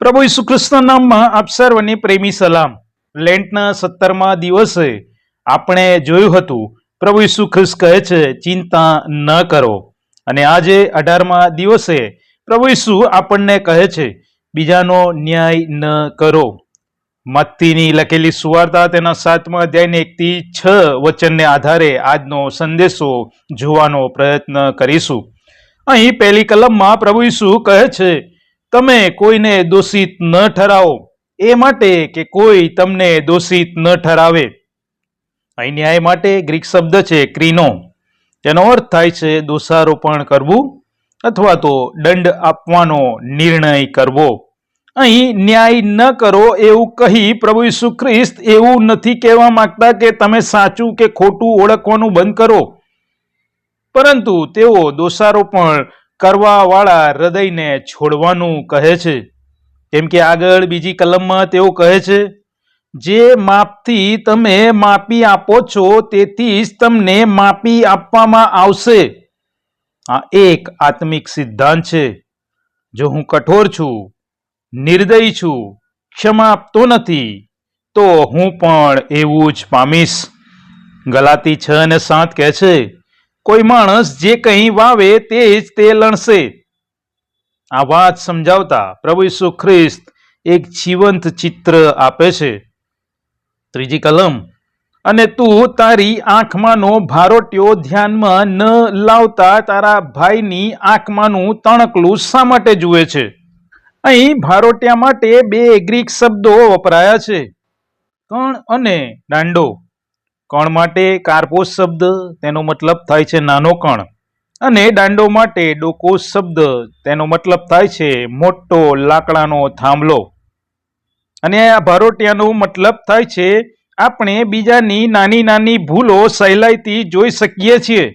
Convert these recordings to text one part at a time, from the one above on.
પ્રભુ ઈસુ ખ્રિસ્તના નામમાં આપ સર્વને પ્રેમી સલામ. લેન્ટના 17મા દિવસે આપણે જોયું હતું પ્રભુ ઈસુ ખ્રિસ્ત કહે છે ચિંતા ન કરો, અને આજે 18મા દિવસે પ્રભુ ઈસુ આપણને કહે છે બીજાનો ન્યાય ન કરો. મત્તીની લખેલી સુવાર્તા તેના 7મા અધ્યાયને 1 થી 6 વચનને આધારે આજનો સંદેશો જોવાનો પ્રયત્ન કરીશું. અહીં પહેલી કલમમાં પ્રભુ ઈસુ કહે છે તમે કોઈને દોષિત ન ઠરાવો, એ માટે કે કોઈ તમને દોષિત ન ઠરાવે. અહીં ન્યાય માટે ગ્રીક શબ્દ છે ક્રીનો. તેનો અર્થ થાય છે દોષારોપણ કરવું અથવા તો દંડ આપવાનો નિર્ણય કરવો. અહીં ન્યાય ન કરો એવું કહી પ્રભુ ઈસુ ખ્રિસ્ત એવું નથી કહેવા માંગતા કે તમે સાચું કે ખોટું ઓળખવાનું બંધ કરો, પરંતુ તેઓ દોષારોપણ કરવા વાળા હૃદયને છોડવાનું કહે છે. કેમ કે આગળ બીજી કલમમાં તેઓ કહે છે જે માપથી તમે માપી આપો છો તેથી જ તમને માપી આપવામાં આવશે. આ એક આત્મિક સિદ્ધાંત છે. જો હું કઠોર છું, નિર્દયી છું, ક્ષમા આપતો નથી, તો હું પણ એવું જ પામીશ. ગલાતી 6 અને 7 કહે છે કોઈ માણસ જે કંઈ વાવે તે જ તે લણશે. આ વાત સમજાવતા પ્રભુ ઈસુ ખ્રિસ્ત એક જીવંત ચિત્ર આપે છે. ત્રીજી કલમ, અને તું તારી આંખમાંનો ભારોટ્યો ધ્યાનમાં ન લાવતા તારા ભાઈની આંખમાંનું તણકલું શા માટે જુએ છે? અહીં ભારોટ્યા માટે 2 ગ્રીક શબ્દો વપરાયા છે, કણ અને દાંડો. કણ માટે કાર્પોસ શબ્દ, તેનો મતલબ થાય છે નાનો કણ, અને દાંડો માટે ડોકોસ શબ્દ, તેનો મતલબ થાય છે મોટો લાકડાનો થાંભલો. અને આ ભારોટિયાનો મતલબ થાય છે આપણે બીજાની નાની નાની ભૂલો સહેલાઈથી જોઈ શકીએ છીએ,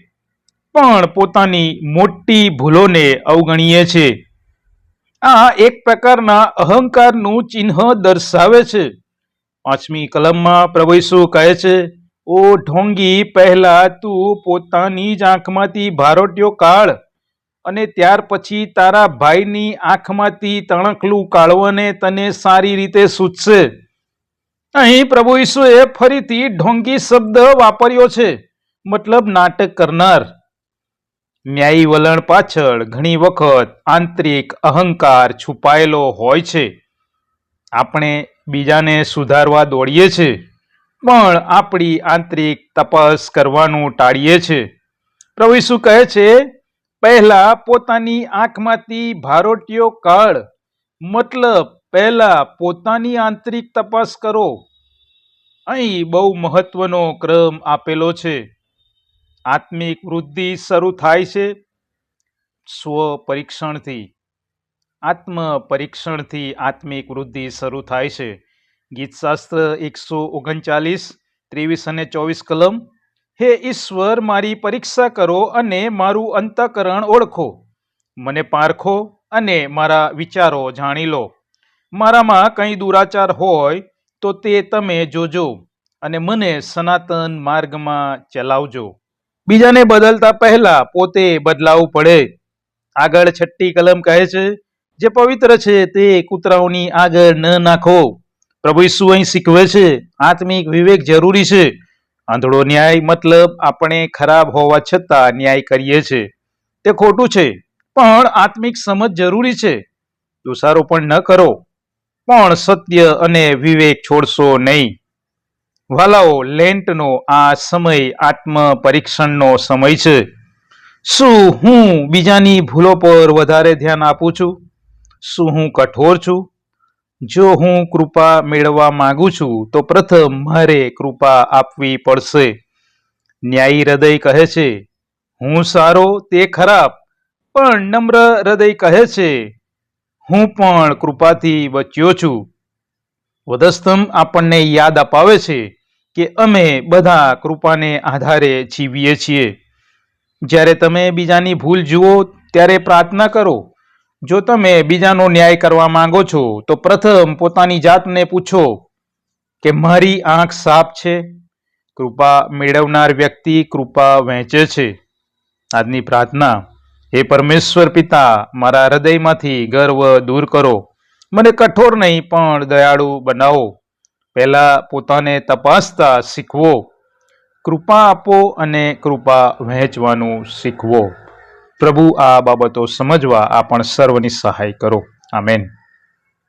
પણ પોતાની મોટી ભૂલોને અવગણીએ છીએ. આ એક પ્રકારના અહંકારનું ચિહ્ન દર્શાવે છે. 5મી કલમમાં પ્રભુ ઈસુ કહે છે ઓ ઢોંગી, પહેલા તું પોતાની જ આંખમાંથી ભારોટ્યો કાઢ, અને ત્યાર પછી તારા ભાઈની આંખમાંથી તણખલું કાઢવાને તને સારી રીતે સૂચશે. અહીં પ્રભુ ઈસુએ ફરીથી ઢોંગી શબ્દ વાપર્યો છે, મતલબ નાટક કરનાર. ન્યાયી વલણ પાછળ ઘણી વખત આંતરિક અહંકાર છુપાયેલો હોય છે. આપણે બીજાને સુધારવા દોડીએ છીએ, પણ આપણી આંતરિક તપાસ કરવાનું ટાળીએ છીએ. પ્રભુ ઈસુ કહે છે પહેલા પોતાની આંખમાંથી ભારોટિયો કાઢ, મતલબ પહેલા પોતાની આંતરિક તપાસ કરો. અહીં બહુ મહત્વનો ક્રમ આપેલો છે. આત્મિક વૃદ્ધિ શરૂ થાય છે સ્વ પરીક્ષણથી. આત્મ પરીક્ષણથી આત્મિક વૃદ્ધિ શરૂ થાય છે. ગીતશાસ્ત્ર 139, 23 અને 24 કલમ. હે ઈશ્વર, મારી પરીક્ષા કરો અને મારું અંતઃકરણ ઓળખો. મને પારખો અને મારા વિચારો જાણી લો. મારામાં કંઈ દુરાચાર હોય તો તે તમે જોજો અને મને સનાતન માર્ગમાં ચલાવજો. બીજાને બદલતા પહેલા પોતે બદલાવવું પડે. આગળ 6ઠ્ઠી કલમ કહે છે જે પવિત્ર છે તે કૂતરાઓની આગળ ન નાખો. પ્રભુ ઈસુ અહીં શીખવે છે આત્મિક વિવેક જરૂરી છે. આંધળો ન્યાય મતલબ આપણે ખરાબ હોવા છતાં ન્યાય કરીએ છીએ, તે ખોટું છે. પણ આત્મિક સમજ જરૂરી છે. દોષારોપણ ન કરો, પણ સત્ય અને વિવેક છોડશો નહીં. વાલાઓ, લેન્ટનો આ સમય આત્મ પરીક્ષણનો સમય છે. શું હું બીજાની ભૂલો પર વધારે ધ્યાન આપું છું? શું હું કઠોર છું? જો હું કૃપા મેળવવા માંગુ છું તો પ્રથમ મારે કૃપા આપવી પડશે. ન્યાયી હૃદય કહે છે હું સારો, તે ખરાબ, પણ નમ્ર હૃદય કહે છે હું પણ કૃપાથી બચ્યો છું. વધસ્તંભ આપણને યાદ અપાવે છે કે અમે બધા કૃપાને આધારે જીવીએ છીએ. જ્યારે તમે બીજાની ભૂલ જુઓ ત્યારે પ્રાર્થના કરો. જો તમે બીજાનો ન્યાય કરવા માંગો છો તો પ્રથમ પોતાની જાતને પૂછો કે મારી આંખ સાફ છે? કૃપા મેળવનાર વ્યક્તિ કૃપા વહેંચે છે. આજની પ્રાર્થના, હે પરમેશ્વર પિતા, મારા હૃદયમાંથી ગર્વ દૂર કરો મને કઠોર નહીં પણ દયાળુ બનાવો. પહેલાં પોતાને તપાસતા શીખવો. કૃપા આપો અને કૃપા વહેંચવાનું શીખવો. પ્રભુ આ બાબતો સમજવા આપણ સર્વની સહાય કરો. આમેન.